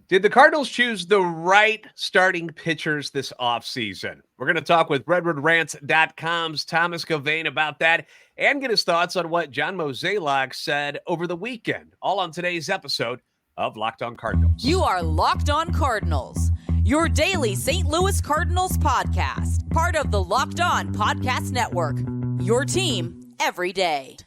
Did the Cardinals choose the right starting pitchers this offseason? We're going to talk with RedwoodRants.com's Thomas Gauvain about that and get his thoughts on what John Mozeliak said over the weekend. All on today's episode of Locked On Cardinals. You are Locked On Cardinals, your daily St. Louis Cardinals podcast, part of the Locked On Podcast Network, your team every day.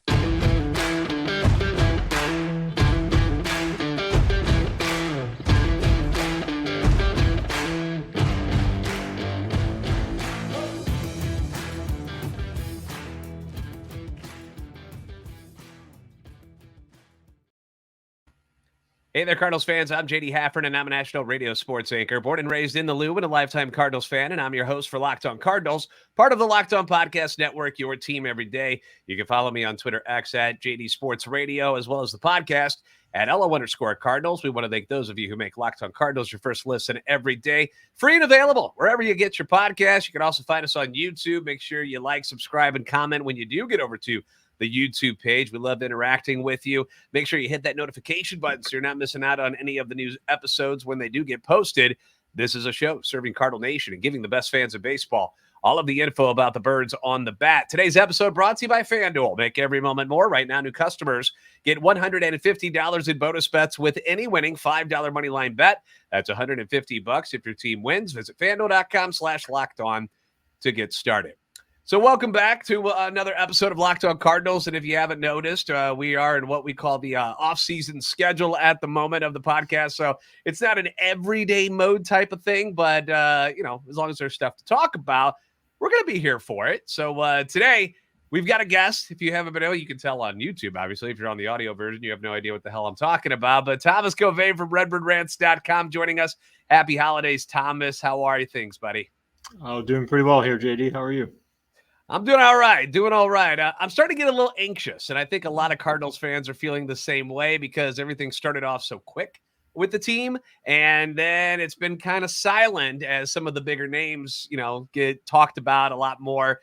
Hey there, Cardinals fans. I'm JD Hafford, and I'm a national radio sports anchor, born and raised in the Lou and a lifetime Cardinals fan, and I'm your host for Locked On Cardinals, part of the Locked On Podcast Network, your team every day. You can follow me on Twitter, X at JD Sports Radio, as well as the podcast at LO_Cardinals. We want to thank those of you who make Locked On Cardinals your first listen every day. Free and available wherever you get your podcast. You can also find us on YouTube. Make sure you like, subscribe, and comment when you do get over to the YouTube page. We love interacting with you. Make sure you hit that notification button so you're not missing out on any of the news episodes when they do get posted. This is a show serving Cardinal Nation and giving the best fans of baseball all of the info about the birds on the bat. Today's episode brought to you by FanDuel. Make every moment more. Right now, new customers get $150 in bonus bets with any winning $5 moneyline bet. That's $150 if your team wins. Visit FanDuel.com/LockedOn to get started. So welcome back to another episode of Locked On Cardinals. And if you haven't noticed, we are in what we call the off-season schedule at the moment of the podcast. So it's not an everyday mode type of thing, but, as long as there's stuff to talk about, we're going to be here for it. So today we've got a guest. If you haven't been able, you can tell on YouTube, obviously. If you're on the audio version, you have no idea what the hell I'm talking about. But Thomas Gauvain from RedwoodRants.com joining us. Happy holidays, Thomas. How are you things, buddy? Oh, doing pretty well here, JD. How are you? I'm doing all right. I'm starting to get a little anxious, and I think a lot of Cardinals fans are feeling the same way because everything started off so quick with the team, and then it's been kind of silent as some of the bigger names, get talked about a lot more.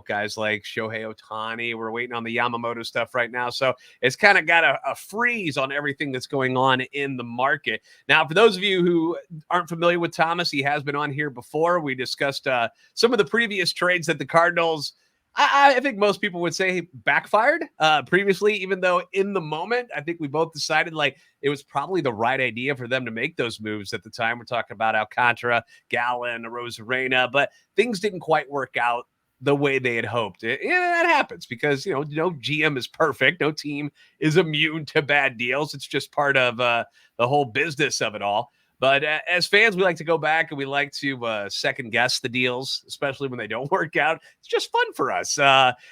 Guys like Shohei Ohtani. We're waiting on the Yamamoto stuff right now. So it's kind of got a freeze on everything that's going on in the market. Now, for those of you who aren't familiar with Thomas, he has been on here before. We discussed some of the previous trades that the Cardinals, I think most people would say, backfired previously, even though in the moment, I think we both decided it was probably the right idea for them to make those moves at the time. We're talking about Alcantara, Gallen, Arozarena, but things didn't quite work out the way they had hoped. That happens because, no GM is perfect. No team is immune to bad deals. It's just part of the whole business of it all. But as fans, we like to go back and we like to second guess the deals, especially when they don't work out. It's just fun for us.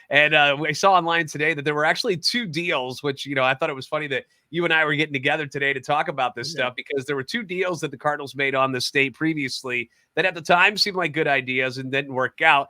And we saw online today that there were actually two deals, which, I thought it was funny that you and I were getting together today to talk about this stuff because there were two deals that the Cardinals made on the state previously that at the time seemed like good ideas and didn't work out.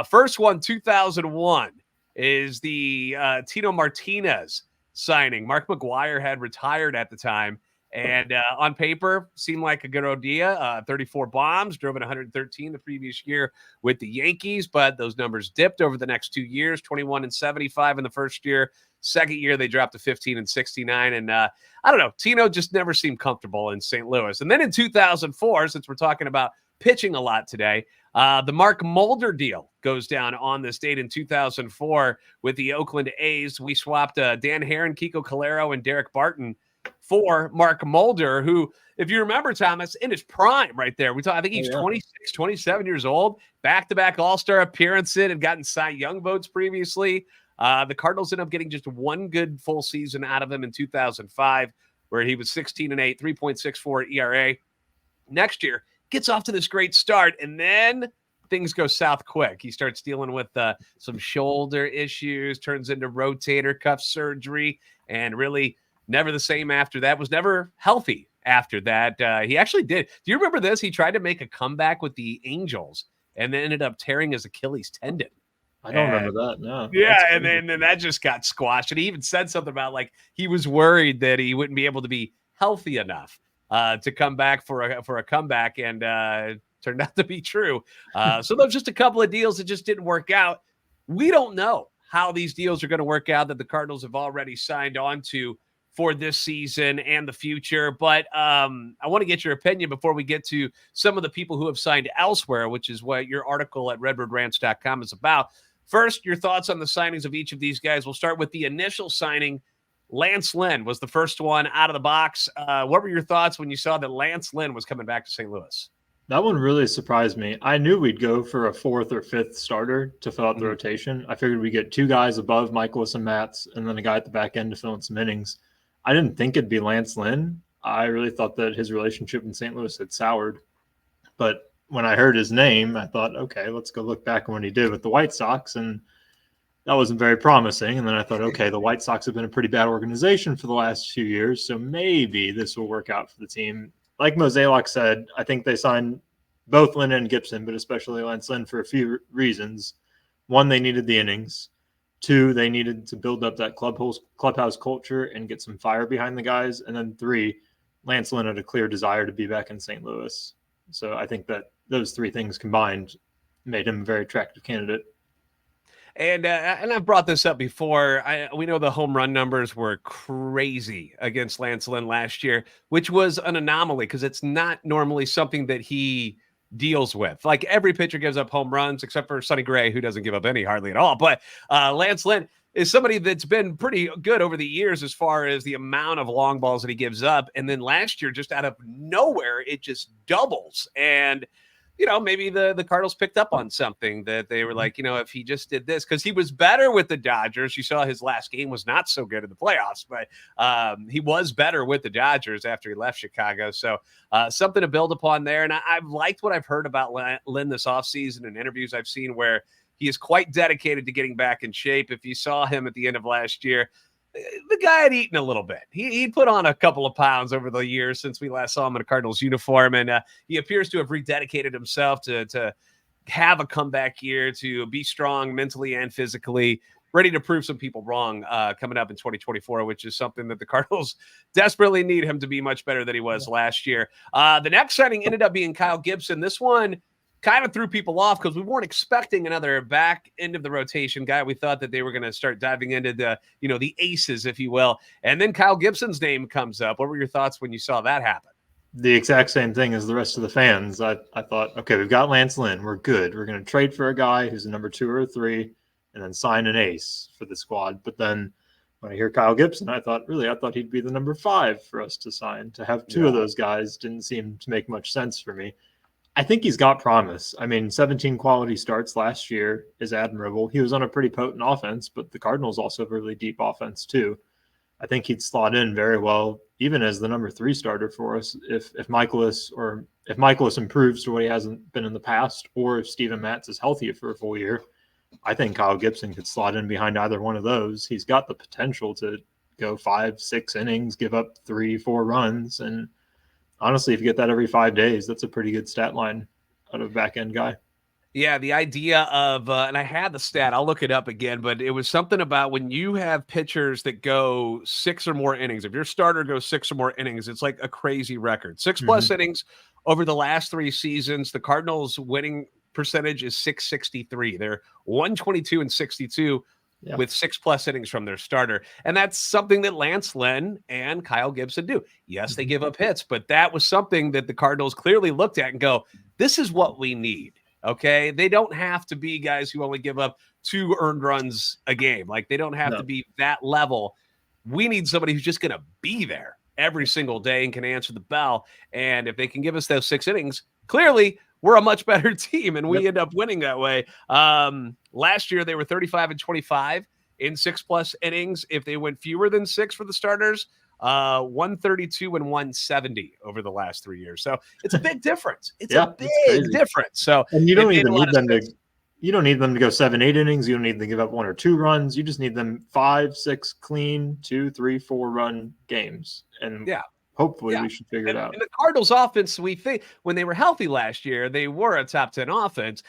First one, 2001, is the Tino Martinez signing. Mark McGwire had retired at the time. And on paper, seemed like a good idea. 34 bombs, drove in 113 the previous year with the Yankees, but those numbers dipped over the next 2 years, 21 and 75 in the first year. Second year, they dropped to 15 and 69. And I don't know, Tino just never seemed comfortable in St. Louis. And then in 2004, since we're talking about pitching a lot today, the Mark Mulder deal goes down on this date in 2004 with the Oakland A's. We swapped Dan Herron, Kiko Calero, and Derek Barton for Mark Mulder, who, if you remember, Thomas, in his prime right there. I think he's 26, 27 years old, back-to-back All-Star appearances, and gotten Cy Young votes previously. The Cardinals ended up getting just one good full season out of him in 2005, where he was 16-8, 3.64 ERA. Next year, gets off to this great start, and then things go south quick. He starts dealing with some shoulder issues, turns into rotator cuff surgery, and really never the same after that. Was never healthy after that. He actually did. Do you remember this? He tried to make a comeback with the Angels and then ended up tearing his Achilles tendon. I don't remember that. No. Yeah, and then that just got squashed. And he even said something about he was worried that he wouldn't be able to be healthy enough to come back for a comeback, and turned out to be true. So there's just a couple of deals that just didn't work out. We don't know how these deals are going to work out that the Cardinals have already signed on to for this season and the future. But I want to get your opinion before we get to some of the people who have signed elsewhere, which is what your article at redbirdrant.com is about. First, your thoughts on the signings of each of these guys. We'll start with the initial signing. Lance Lynn was the first one out of the box. What were your thoughts when you saw that Lance Lynn was coming back to St. Louis? That one really surprised me. I knew we'd go for a fourth or fifth starter to fill out the rotation. I figured we'd get two guys above Michaelis and Matz, and then a guy at the back end to fill in some innings. I didn't think it'd be Lance Lynn. I really thought that his relationship in St. Louis had soured. But when I heard his name, I thought, okay, let's go look back on what he did with the White Sox, and that wasn't very promising. And then I thought, okay, the White Sox have been a pretty bad organization for the last 2 years, so maybe this will work out for the team. Like Mozeliak said, I think they signed both Lynn and Gibson, but especially Lance Lynn for a few reasons. One, they needed the innings. Two, they needed to build up that clubhouse culture and get some fire behind the guys. And then three, Lance Lynn had a clear desire to be back in St. Louis. So I think that those three things combined made him a very attractive candidate. And I've brought this up before. We know the home run numbers were crazy against Lance Lynn last year, which was an anomaly because it's not normally something that he deals with. Like every pitcher gives up home runs except for Sonny Gray, who doesn't give up any hardly at all. But Lance Lynn is somebody that's been pretty good over the years as far as the amount of long balls that he gives up. And then last year, just out of nowhere, it just doubles. And maybe the Cardinals picked up on something that they were like, if he just did this, because he was better with the Dodgers. You saw his last game was not so good in the playoffs, but he was better with the Dodgers after he left Chicago. So something to build upon there. And I've liked what I've heard about Lynn this offseason and interviews I've seen where he is quite dedicated to getting back in shape. If you saw him at the end of last year, the guy had eaten a little bit. He put on a couple of pounds over the years since we last saw him in a Cardinals uniform, and he appears to have rededicated himself to have a comeback year, to be strong mentally and physically, ready to prove some people wrong coming up in 2024, which is something that the Cardinals desperately need him to be much better than he was last year. The next signing ended up being Kyle Gibson. This one kind of threw people off because we weren't expecting another back end of the rotation guy. We thought that they were going to start diving into the aces, if you will. And then Kyle Gibson's name comes up. What were your thoughts when you saw that happen? The exact same thing as the rest of the fans. I thought, okay, we've got Lance Lynn. We're good. We're going to trade for a guy who's a number 2 or 3 and then sign an ace for the squad. But then when I hear Kyle Gibson, I thought he'd be the number 5 for us to sign. To have two of those guys didn't seem to make much sense for me. I think he's got promise. I mean, 17 quality starts last year is admirable. He was on a pretty potent offense, but the Cardinals also have a really deep offense too. I think he'd slot in very well, even as the number 3 starter for us. If Michaelis improves to what he hasn't been in the past, or if Steven Matz is healthy for a full year, I think Kyle Gibson could slot in behind either one of those. He's got the potential to go 5-6 innings, give up 3-4 runs, and honestly, if you get that every 5 days, that's a pretty good stat line out of a back-end guy. Yeah, the idea of, and I had the stat, I'll look it up again, but it was something about when you have pitchers that go 6 or more innings, if your starter goes 6 or more innings, it's like a crazy record. 6+ innings over the last 3 seasons. The Cardinals' winning percentage is .663. They're 122 and 62. Yeah. With 6+ innings from their starter. And that's something that Lance Lynn and Kyle Gibson do. Yes, they give up hits, but that was something that the Cardinals clearly looked at and go, this is what we need. Okay. They don't have to be guys who only give up 2 earned runs a game. Like they don't have to be that level. We need somebody who's just going to be there every single day and can answer the bell. And if they can give us those 6 innings, clearly we're a much better team, and we end up winning that way. Last year, they were 35 and 25 in 6+ innings. If they went fewer than 6 for the starters, 132 and 170 over the last 3 years. So it's a big difference. It's a big difference. So and you don't even need them to. You don't need them to go 7-8 innings. You don't need them to give up 1 or 2 runs. You just need them 5-6 clean 2, 3, 4 run games. And hopefully we should figure it out. And the Cardinals offense, we think when they were healthy last year, they were a top 10 offense.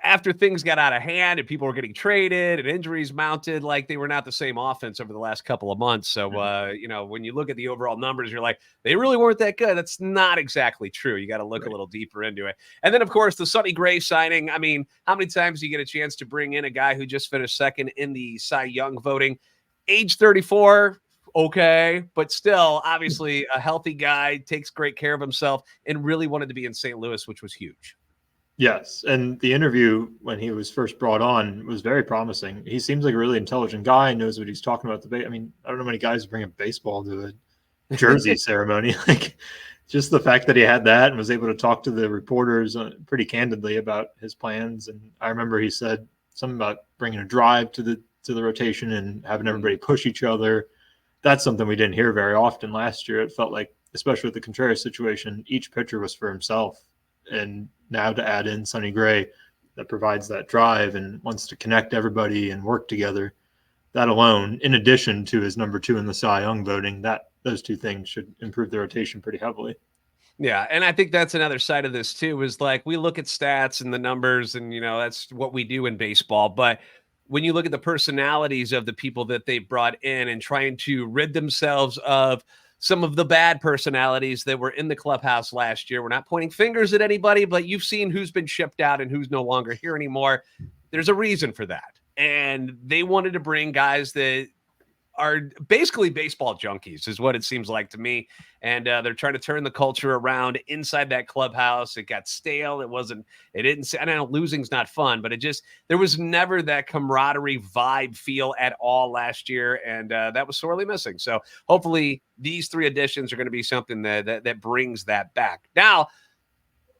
After things got out of hand and people were getting traded and injuries mounted, like they were not the same offense over the last couple of months. So, when you look at the overall numbers, you're like, they really weren't that good. That's not exactly true. You got to look a little deeper into it. And then, of course, the Sonny Gray signing. I mean, how many times do you get a chance to bring in a guy who just finished second in the Cy Young voting? Age 34, okay, but still, obviously a healthy guy, takes great care of himself, and really wanted to be in St. Louis, which was huge. Yes, and the interview when he was first brought on was very promising. He seems like a really intelligent guy, knows what he's talking about. I mean, I don't know many guys bring a baseball to a jersey ceremony. Like, just the fact that he had that and was able to talk to the reporters pretty candidly about his plans. And I remember he said something about bringing a drive to the rotation and having everybody push each other. That's something we didn't hear very often last year. It felt like, especially with the Contreras situation, each pitcher was for himself. And now to add in Sonny Gray that provides that drive and wants to connect everybody and work together, that alone, in addition to his number 2 in the Cy Young voting, those two things should improve the rotation pretty heavily. Yeah, and I think that's another side of this too, is like we look at stats and the numbers and, that's what we do in baseball. But when you look at the personalities of the people that they brought in and trying to rid themselves of some of the bad personalities that were in the clubhouse last year. We're not pointing fingers at anybody, but you've seen who's been shipped out and who's no longer here anymore. There's a reason for that. And they wanted to bring guys that are basically baseball junkies is what it seems like to me. And they're trying to turn the culture around inside that clubhouse. It got stale. I know losing's not fun, but there was never that camaraderie vibe feel at all last year. And that was sorely missing. So hopefully these 3 additions are going to be something that brings that back. Now,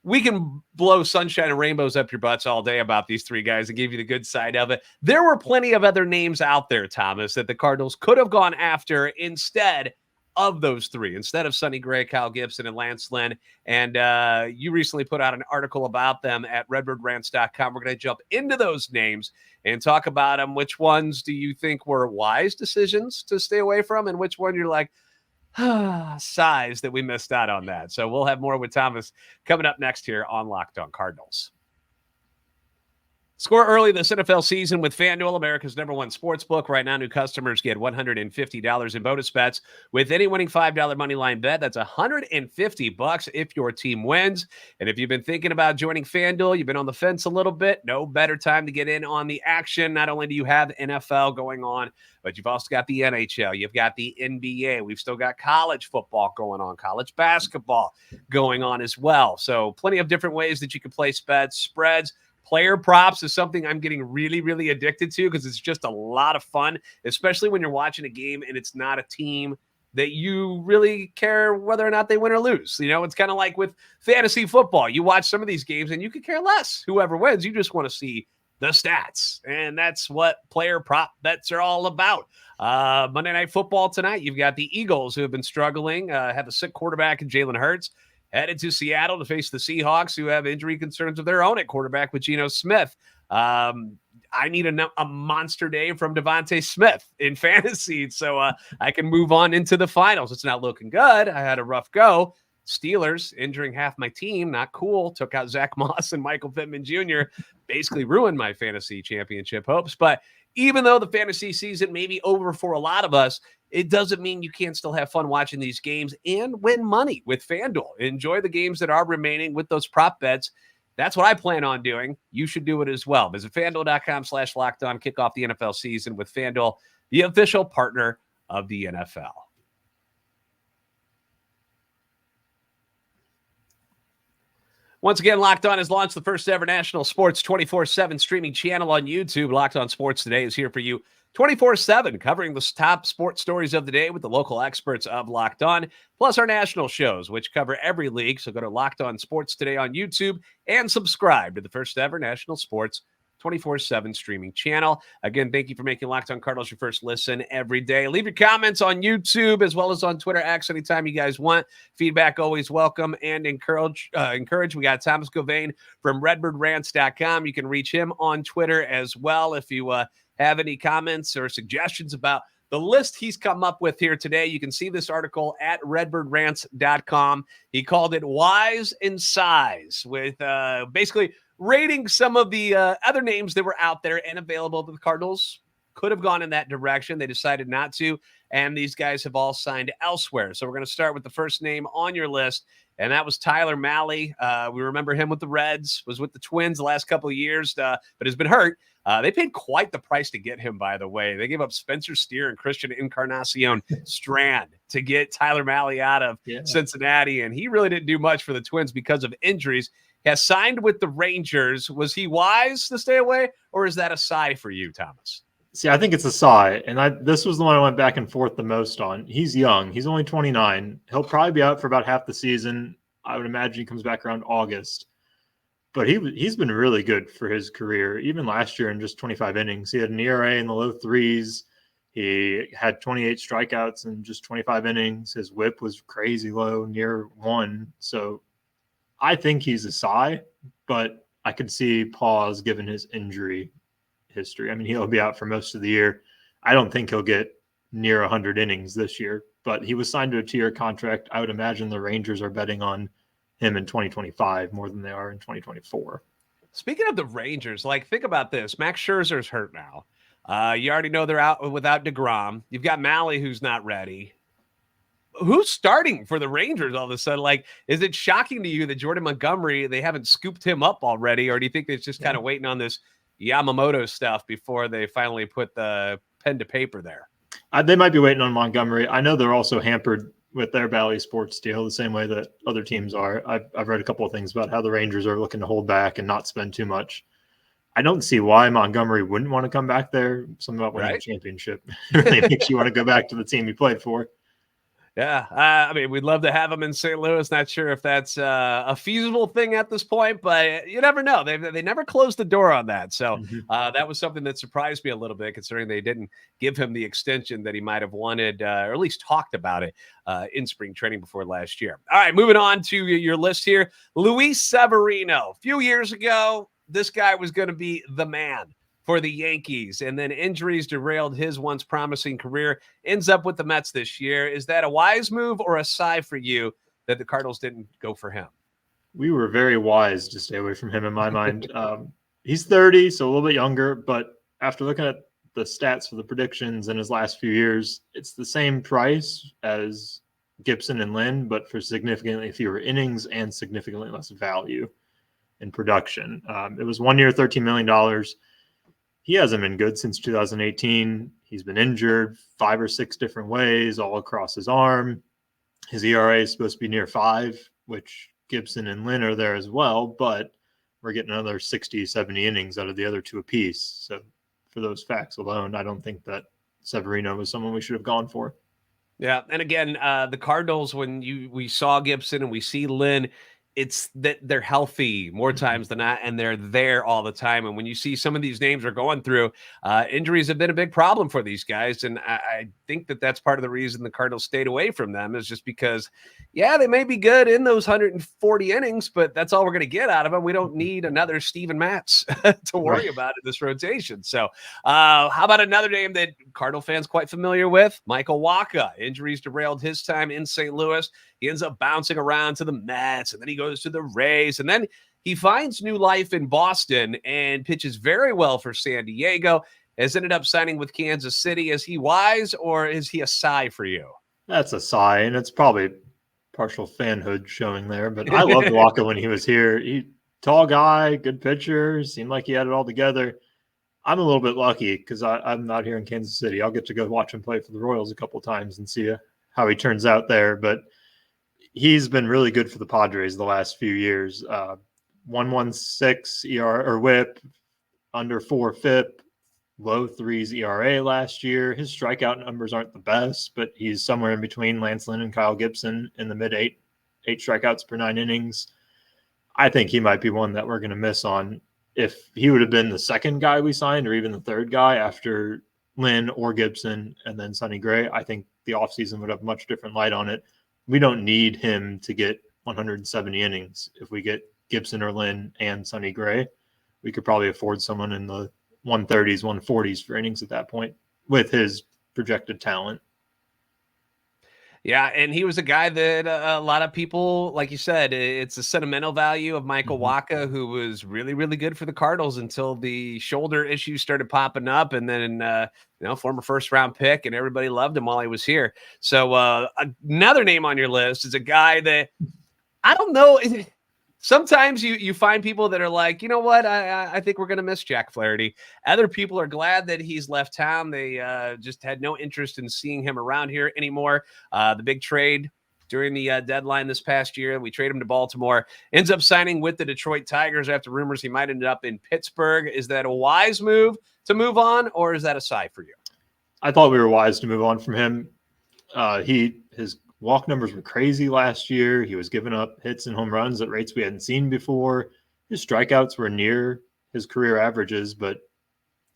we can blow sunshine and rainbows up your butts all day about these 3 guys and give you the good side of it. There were plenty of other names out there, Thomas, that the Cardinals could have gone after instead of those 3, instead of Sonny Gray, Kyle Gibson, and Lance Lynn. And you recently put out an article about them at redbirdrants.com. We're going to jump into those names and talk about them. Which ones do you think were wise decisions to stay away from, and which one you're like, size that we missed out on that? So we'll have more with Thomas coming up next here on Locked On Cardinals. Score early this NFL season with FanDuel, America's #1 sportsbook. Right now, new customers get $150 in bonus bets with any winning $5 moneyline bet. That's $150 if your team wins. And if you've been thinking about joining FanDuel, you've been on the fence a little bit, no better time to get in on the action. Not only do you have NFL going on, but you've also got the NHL. You've got the NBA. We've still got college football going on, college basketball going on as well. So plenty of different ways that you can place bets, spreads. Player props is something I'm getting really, really addicted to because it's just a lot of fun, especially when you're watching a game and it's not a team that you really care whether or not they win or lose. It's kind of like with fantasy football. You watch some of these games and you could care less whoever wins. You just want to see the stats. And that's what player prop bets are all about. Monday Night Football tonight, you've got the Eagles who have been struggling, have a sick quarterback in Jalen Hurts, headed to Seattle to face the Seahawks, who have injury concerns of their own at quarterback with Geno Smith. I need a monster day from Devontae Smith in fantasy so I can move on into the finals. It's not looking good. I had a rough go. Steelers injuring half my team. Not cool. Took out Zach Moss and Michael Pittman Jr. Basically ruined my fantasy championship hopes. But even though the fantasy season may be over for a lot of us, it doesn't mean you can't still have fun watching these games and win money with FanDuel. Enjoy the games that are remaining with those prop bets. That's what I plan on doing. You should do it as well. Visit FanDuel.com/lockedon. Kick off the NFL season with FanDuel, the official partner of the NFL. Once again, Locked On has launched the first ever national sports 24/7 streaming channel on YouTube. Locked On Sports Today is here for you 24/7, covering the top sports stories of the day with the local experts of Locked On, plus our national shows, which cover every league. So go to Locked On Sports Today on YouTube and subscribe to the first ever national sports 24/7 streaming channel. Again, thank you for making Locked On Cardinals your first listen every day. Leave your comments on YouTube as well as on Twitter X anytime you guys want. Feedback always welcome and encourage. We got Thomas Gauvain from redbirdrants.com. You can reach him on Twitter as well if you have any comments or suggestions about the list he's come up with here today. You can see this article at redbirdrants.com. He called it Wise in Size, with basically rating some of the other names that were out there and available to the Cardinals. Could have gone in that direction. They decided not to. and these guys have all signed elsewhere. So we're going to start with the first name on your list, and that was Tyler Mahle. We remember him with the Reds, was with the Twins the last couple of years, but has been hurt. They paid quite the price to get him, by the way. They gave up Spencer Steer and Christian Encarnacion Strand to get Tyler Mahle out of Cincinnati, and he really didn't do much for the Twins because of injuries. He has signed with the Rangers. Was he wise to stay away, or is that a sigh for you, Thomas? See, I think it's a sigh, and this was the one I went back and forth the most on. He's young. He's only 29. He'll probably be out for about half the season. I would imagine he comes back around August. But he's been really good for his career. Even last year in just 25 innings, he had an ERA in the low threes. He had 28 strikeouts in just 25 innings. His whip was crazy low, near 1. So I think he's a sigh, but I could see pause given his injury history. I mean, he'll be out for most of the year. I don't think he'll get near 100 innings this year, but he was signed to a 2-year contract. I would imagine the Rangers are betting on him in 2025 more than they are in 2024. Speaking of the Rangers, think about this. Max Scherzer's hurt now. You already know they're out without DeGrom. You've got Mahle, who's not ready. Who's starting for the Rangers all of a sudden? Is it shocking to you that Jordan Montgomery, they haven't scooped him up already, or do you think they're just kind of waiting on this Yamamoto stuff before they finally put the pen to paper there? They might be waiting on Montgomery. I know they're also hampered with their Bally Sports deal the same way that other teams are. I've read a couple of things about how the Rangers are looking to hold back and not spend too much. I don't see why Montgomery wouldn't want to come back there. Something about winning a championship really makes you want to go back to the team you played for. Yeah, I mean, we'd love to have him in St. Louis. Not sure if that's a feasible thing at this point, but you never know. They never closed the door on that. So that was something that surprised me a little bit, considering they didn't give him the extension that he might have wanted, or at least talked about it in spring training before last year. All right, moving on to your list here. Luis Severino. A few years ago, this guy was going to be the man for the Yankees, and then injuries derailed his once promising career. Ends up with the Mets this year. Is that a wise move or a sigh for you that the Cardinals didn't go for him? We were very wise to stay away from him in my mind. He's 30, so a little bit younger, but after looking at the stats for the predictions in his last few years, it's the same price as Gibson and Lynn, but for significantly fewer innings and significantly less value in production. It was 1 year, $13 million. He hasn't been good since 2018. He's been injured 5 or 6 different ways, all across his arm. His ERA is supposed to be near 5, which Gibson and Lynn are there as well, but we're getting another 60, 70 innings out of the other 2 apiece. So for those facts alone, I don't think that Severino was someone we should have gone for. Yeah, and again, the Cardinals, when we saw Gibson and we see Lynn, it's that they're healthy more times than not, and they're there all the time. And when you see some of these names are going through, injuries have been a big problem for these guys. And I think that that's part of the reason the Cardinals stayed away from them, is just because, they may be good in those 140 innings, but that's all we're going to get out of them. We don't need another Steven Matz to worry about in this rotation. So how about another name that Cardinal fans quite familiar with? Michael Wacha. Injuries derailed his time in St. Louis. He ends up bouncing around to the Mets, and then he goes to the Rays, and then he finds new life in Boston and pitches very well for San Diego. Has ended up signing with Kansas City. Is he wise, or is he a sigh for you? That's a sigh, and it's probably partial fanhood showing there. But I loved Wacha when he was here. Tall guy, good pitcher, seemed like he had it all together. I'm a little bit lucky because I'm not here in Kansas City. I'll get to go watch him play for the Royals a couple times and see how he turns out there. But he's been really good for the Padres the last few years. 1.16 ERA or WHIP, under 4 FIP, low 3s ERA last year. His strikeout numbers aren't the best, but he's somewhere in between Lance Lynn and Kyle Gibson in the mid 8 strikeouts per 9 innings. I think he might be one that we're going to miss on. If he would have been the second guy we signed, or even the third guy after Lynn or Gibson and then Sonny Gray, I think the offseason would have much different light on it. We don't need him to get 170 innings. If we get Gibson or Lynn and Sonny Gray, we could probably afford someone in the 130s, 140s for innings at that point with his projected talent. Yeah, and he was a guy that a lot of people, like you said, it's a sentimental value of Michael Wacha, who was really, really good for the Cardinals until the shoulder issues started popping up. And then, former first-round pick, and everybody loved him while he was here. So another name on your list is a guy that, I don't know, sometimes you find people that are like, you know what, I think we're going to miss Jack Flaherty. Other people are glad that he's left town. They just had no interest in seeing him around here anymore. The big trade during the deadline this past year, we trade him to Baltimore, ends up signing with the Detroit Tigers after rumors he might end up in Pittsburgh. Is that a wise move to move on, or is that a sigh for you? I thought we were wise to move on from him. His walk numbers were crazy last year. He was giving up hits and home runs at rates we hadn't seen before. His strikeouts were near his career averages, but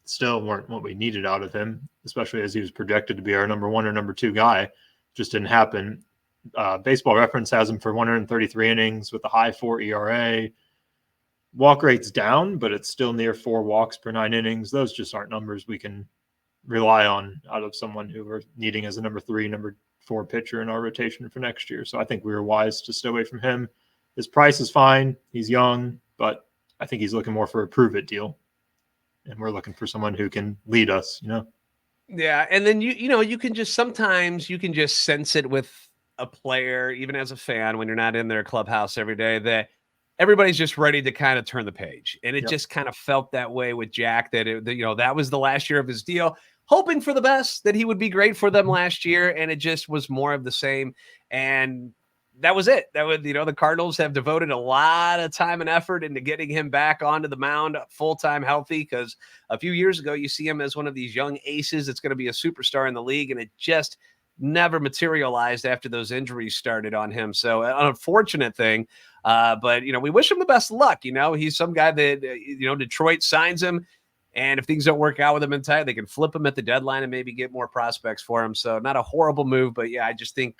still weren't what we needed out of him, especially as he was projected to be our number 1 or number 2 guy. Just didn't happen. Baseball Reference has him for 133 innings with a high 4 ERA. Walk rate's down, but it's still near 4 walks per 9 innings. Those just aren't numbers we can rely on out of someone who we're needing as a number 3, number 4 pitcher in our rotation for next year. So I think we were wise to stay away from him. His price is fine. He's young, but I think he's looking more for a prove-it deal. And we're looking for someone who can lead us, Yeah, and then you can just sometimes you can just sense it with a player, even as a fan, when you're not in their clubhouse every day, that everybody's just ready to kind of turn the page. And it just kind of felt that way with Jack, that was the last year of his deal, hoping for the best, that he would be great for them last year. And it just was more of the same. And that was it. That was, the Cardinals have devoted a lot of time and effort into getting him back onto the mound full-time healthy, because a few years ago, you see him as one of these young aces that's going to be a superstar in the league. And it just never materialized after those injuries started on him. So an unfortunate thing. But we wish him the best of luck. He's some guy that, Detroit signs him. And if things don't work out with him in time, they can flip him at the deadline and maybe get more prospects for him. So not a horrible move, but yeah, I just think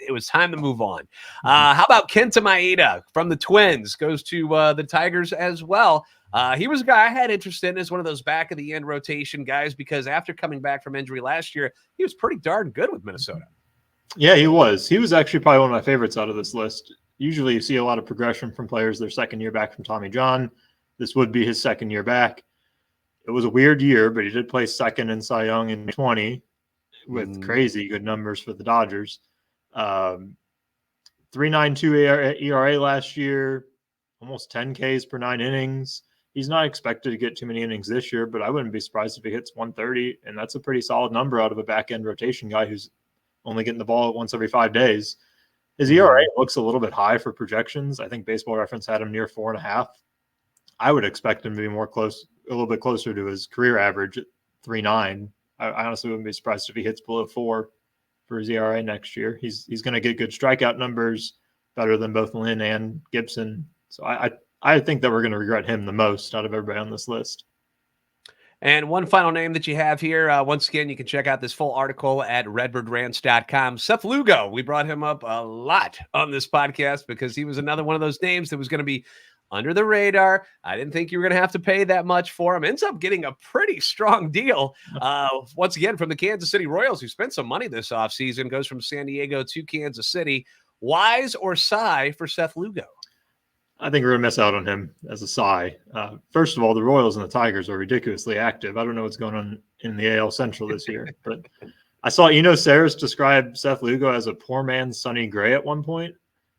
it was time to move on. How about Kenta Maeda from the Twins? Goes to the Tigers as well. He was a guy I had interest in as one of those back of the end rotation guys, because after coming back from injury last year, he was pretty darn good with Minnesota. Yeah, he was. He was actually probably one of my favorites out of this list. Usually you see a lot of progression from players their second year back from Tommy John. This would be his second year back. It was a weird year, but he did play second in Cy Young in 20 with crazy good numbers for the Dodgers. 3.92 ERA last year, almost 10 Ks per 9 innings. He's not expected to get too many innings this year, but I wouldn't be surprised if he hits 130, and that's a pretty solid number out of a back-end rotation guy who's only getting the ball once every 5 days. His ERA looks a little bit high for projections. I think Baseball Reference had him near 4.5. I would expect him to be a little bit closer to his career average at 3.9. I honestly wouldn't be surprised if he hits below 4 for his ERA next year. He's going to get good strikeout numbers, better than both Lynn and Gibson. So I think that we're going to regret him the most out of everybody on this list. And one final name that you have here, once again, you can check out this full article at redbirdrant.com. Seth Lugo, we brought him up a lot on this podcast because he was another one of those names that was going to be under the radar. I didn't think you were going to have to pay that much for him. Ends up getting a pretty strong deal, once again, from the Kansas City Royals, who spent some money this offseason, goes from San Diego to Kansas City. Wise or sigh for Seth Lugo? I think we're going to miss out on him as a sigh. First of all, the Royals and the Tigers are ridiculously active. I don't know what's going on in the AL Central this year, but I saw Saris describe Seth Lugo as a poor man's Sonny Gray at one point,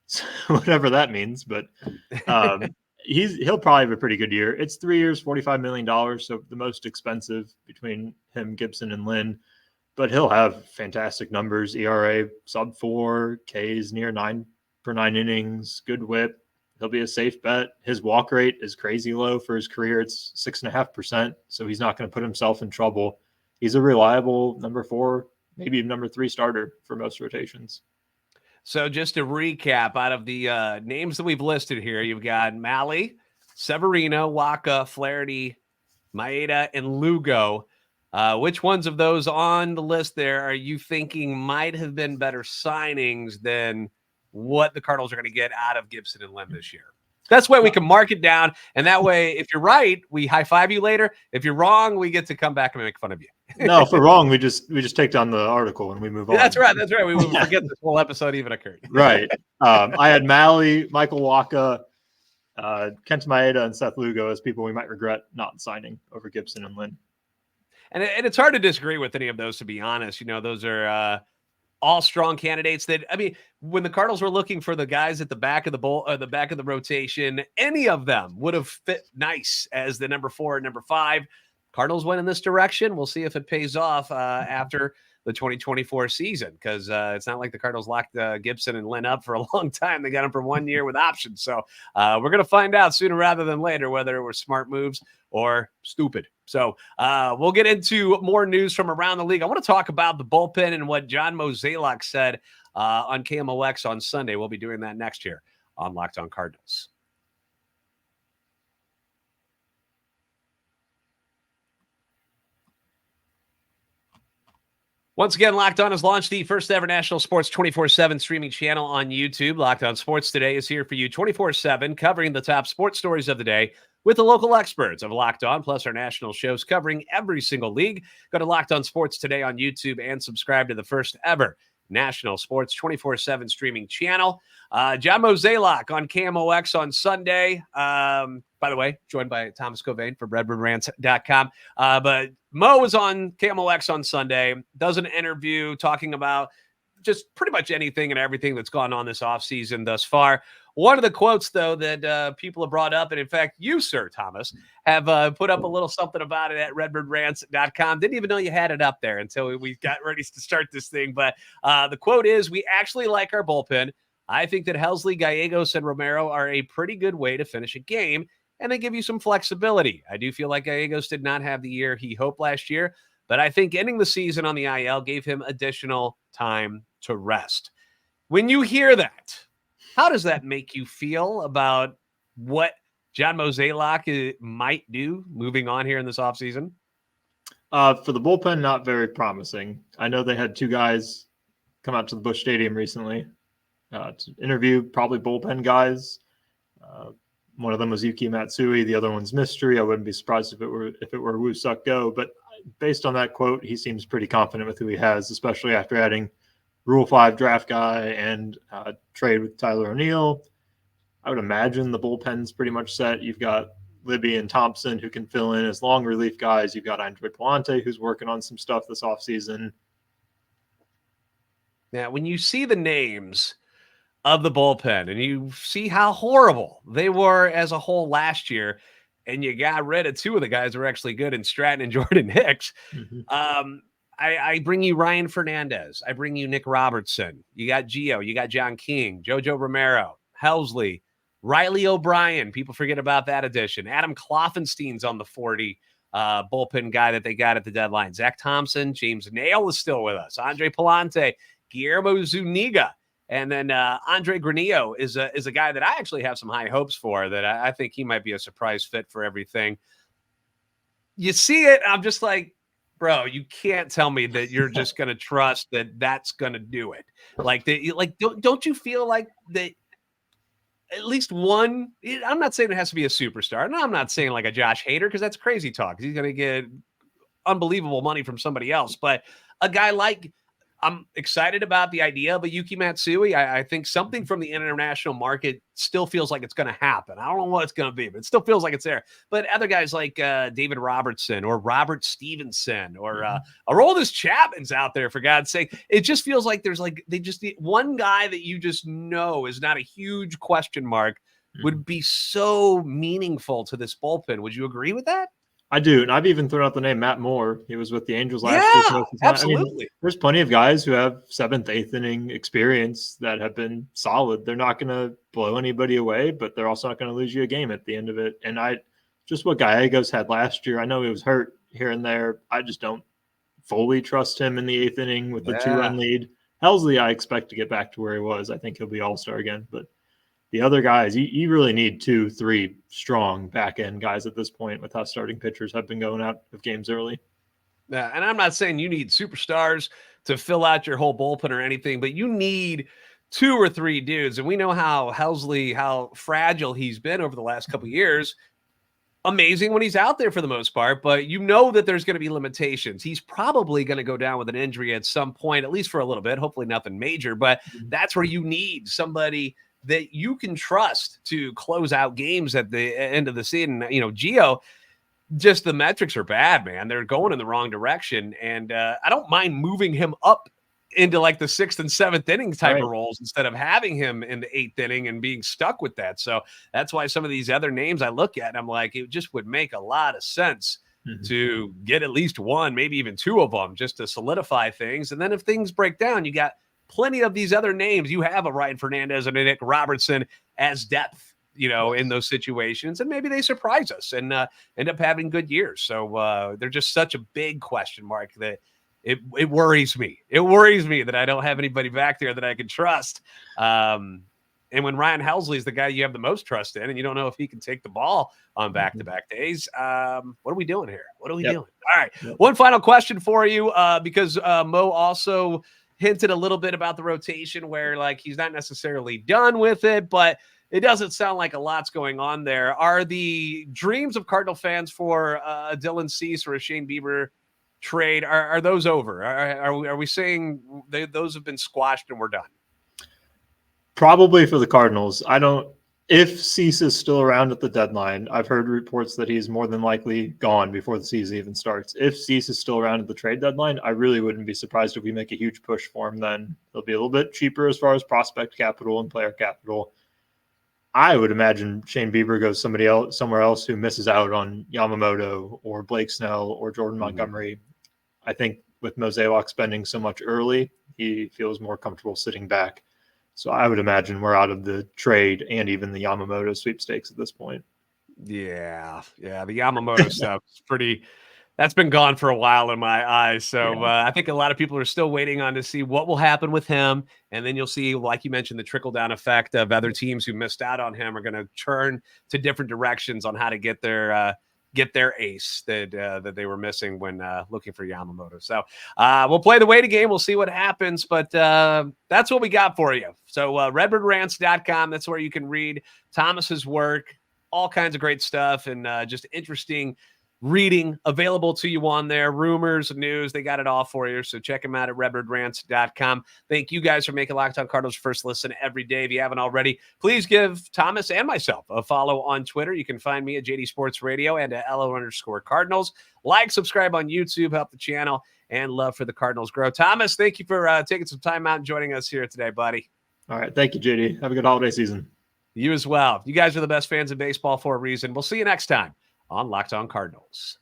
so whatever that means. But he'll probably have a pretty good year. It's 3 years, $45 million, so the most expensive between him, Gibson, and Lynn. But he'll have fantastic numbers: ERA sub 4, Ks near 9 per 9 innings, good whip. He'll be a safe bet. His walk rate is crazy low for his career. It's 6.5%, so he's not going to put himself in trouble. He's a reliable number 4, maybe number 3 starter for most rotations. So just to recap, out of the names that we've listed here, you've got Mahle, Severino, Wacha, Flaherty, Maeda, and Lugo. Which ones of those on the list there are you thinking might have been better signings than what the Cardinals are going to get out of Gibson and Lynn this year? That's why we can mark it down. And that way, if you're right, we high five you later. If you're wrong, we get to come back and make fun of you. No, if we're wrong, we just take down the article and we move on. That's right. That's right. We will forget this whole episode even occurred. Right. I had Mahle, Michael Wacha, Kenta Maeda, and Seth Lugo as people we might regret not signing over Gibson and Lynn. And it's hard to disagree with any of those, to be honest. Those are all strong candidates that, I mean, when the Cardinals were looking for the guys at the back of the back of the rotation, any of them would have fit nice as the number 4 and number 5. Cardinals went in this direction. We'll see if it pays off after the 2024 season, because it's not like the Cardinals locked Gibson and Lynn up for a long time. They got them for 1 year with options. So we're going to find out sooner rather than later whether it were smart moves or stupid. So we'll get into more news from around the league. I want to talk about the bullpen and what John Mozeliak said on KMOX on Sunday. We'll be doing that next year on Locked On Cardinals. Once again, Locked On has launched the first ever national sports 24/7 streaming channel on YouTube. Locked On Sports Today is here for you 24/7, covering the top sports stories of the day with the local experts of Locked On, plus our national shows covering every single league. Go to Locked On Sports Today on YouTube and subscribe to the first ever national sports 24/7 streaming channel. John Mozeliak on KMOX on Sunday. By the way, joined by Thomas Gauvain from RedbirdRants.com. But Mo was on KMOX on Sunday, does an interview talking about just pretty much anything and everything that's gone on this offseason thus far. One of the quotes, though, that people have brought up, and in fact, you, Sir Thomas, have put up a little something about it at RedbirdRants.com. Didn't even know you had it up there until we got ready to start this thing. But the quote is, "We actually like our bullpen. I think that Helsley, Gallegos, and Romero are a pretty good way to finish a game, and they give you some flexibility. I do feel like Gallegos did not have the year he hoped last year, but I think ending the season on the IL gave him additional time to rest." When you hear that, how does that make you feel about what John Mozeliak might do moving on here in this offseason? For the bullpen, not very promising. I know they had 2 guys come out to the Busch Stadium recently to interview, probably bullpen guys. One of them was Yuki Matsui. The other one's Mystery. I wouldn't be surprised if it were Woo Suk Go. But based on that quote, he seems pretty confident with who he has, especially after adding Rule 5 draft guy and trade with Tyler O'Neill. I would imagine the bullpen's pretty much set. You've got Libby and Thompson who can fill in as long relief guys. You've got Andre Palante who's working on some stuff this offseason. Now, when you see the names of the bullpen and you see how horrible they were as a whole last year, and you got rid of 2 of the guys who were actually good in Stratton and Jordan Hicks, I bring you Ryan Fernandez. I bring you Nick Robertson. You got Gio. You got John King, Jojo Romero, Helsley, Riley O'Brien. People forget about that addition. Adam Kloffenstein's on the 40 bullpen guy that they got at the deadline. Zach Thompson, James Nail is still with us. Andre Palante, Guillermo Zuniga. And then Andre Granillo is a guy that I actually have some high hopes for, that I think he might be a surprise fit for everything. You see it, I'm just like, bro, you can't tell me that you're just going to trust that that's going to do it. Don't you feel like that at least one, I'm not saying it has to be a superstar. No, I'm not saying like a Josh Hader, because that's crazy talk. He's going to get unbelievable money from somebody else. But a guy like, I'm excited about the idea of a Yuki Matsui. I think something from the international market still feels like it's going to happen. I don't know what it's going to be, but it still feels like it's there. But other guys like David Robertson or Robert Stevenson or Aroldis Chapman's out there, for God's sake. It just feels like there's they just need one guy that you just know is not a huge question mark would be so meaningful to this bullpen. Would you agree with that? I do, and I've even thrown out the name Matt Moore. He was with the Angels last year. Yeah, absolutely. I mean, there's plenty of guys who have 7th, 8th inning experience that have been solid. They're not going to blow anybody away, but they're also not going to lose you a game at the end of it. And just what Gallegos had last year, I know he was hurt here and there. I just don't fully trust him in the 8th inning with the 2-run lead. Helsley, I expect to get back to where he was. I think he'll be all-star again, but the other guys, you really need 2, 3 strong back-end guys at this point with how starting pitchers have been going out of games early. Yeah, and I'm not saying you need superstars to fill out your whole bullpen or anything, but you need 2 or 3 dudes. And we know how Helsley, how fragile he's been over the last couple of years. amazing when he's out there for the most part, but you know that there's going to be limitations. He's probably going to go down with an injury at some point, at least for a little bit, hopefully nothing major, but that's where you need somebody that you can trust to close out games at the end of the season. You know, Gio, just the metrics are bad, man. They're going in the wrong direction. And I don't mind moving him up into like the 6th and 7th inning type of roles instead of having him in the 8th inning and being stuck with that. So that's why some of these other names I look at and I'm like, it just would make a lot of sense to get at least one, maybe even two of them just to solidify things. And then if things break down, you got plenty of these other names. You have a Ryan Fernandez and a Nick Robertson as depth, you know, in those situations. And maybe they surprise us and end up having good years. So they're just such a big question mark that it worries me. It worries me that I don't have anybody back there that I can trust. And when Ryan Helsley is the guy you have the most trust in, and you don't know if he can take the ball on back-to-back days, what are we doing here? What are we doing? All right. One final question for you, because Mo also hinted a little bit about the rotation where, like, he's not necessarily done with it, but it doesn't sound like a lot's going on there. Are the dreams of Cardinal fans for a Dylan Cease or a Shane Bieber trade, are those over? Are we saying those have been squashed and we're done? Probably for the Cardinals. If Cease is still around at the deadline, I've heard reports that he's more than likely gone before the season even starts. If Cease is still around at the trade deadline, I really wouldn't be surprised if we make a huge push for him then. He'll be a little bit cheaper as far as prospect capital and player capital. I would imagine Shane Bieber goes somewhere else who misses out on Yamamoto or Blake Snell or Jordan Montgomery. I think with Mozeliak spending so much early, he feels more comfortable sitting back. So I would imagine we're out of the trade and even the Yamamoto sweepstakes at this point. Yeah. The Yamamoto stuff is that's been gone for a while in my eyes. So I think a lot of people are still waiting on to see what will happen with him. And then you'll see, like you mentioned, the trickle-down effect of other teams who missed out on him are going to turn to different directions on how to get their ace that they were missing when looking for Yamamoto. So we'll play the waiting game. We'll see what happens, but that's what we got for you. So redbirdrants.com, that's where you can read Thomas's work, all kinds of great stuff, and just interesting reading available to you on there. Rumors, news, they got it all for you. So check them out at redbirdrants.com. Thank you guys for making Locked On Cardinals first listen every day. If you haven't already, please give Thomas and myself a follow on Twitter. You can find me at JD Sports Radio and at LO_Cardinals. Like, subscribe on YouTube, help the channel, and love for the Cardinals grow. Thomas, thank you for taking some time out and joining us here today, buddy. All right. Thank you, JD. Have a good holiday season. You as well. You guys are the best fans of baseball for a reason. We'll see you next time on Locked On Cardinals.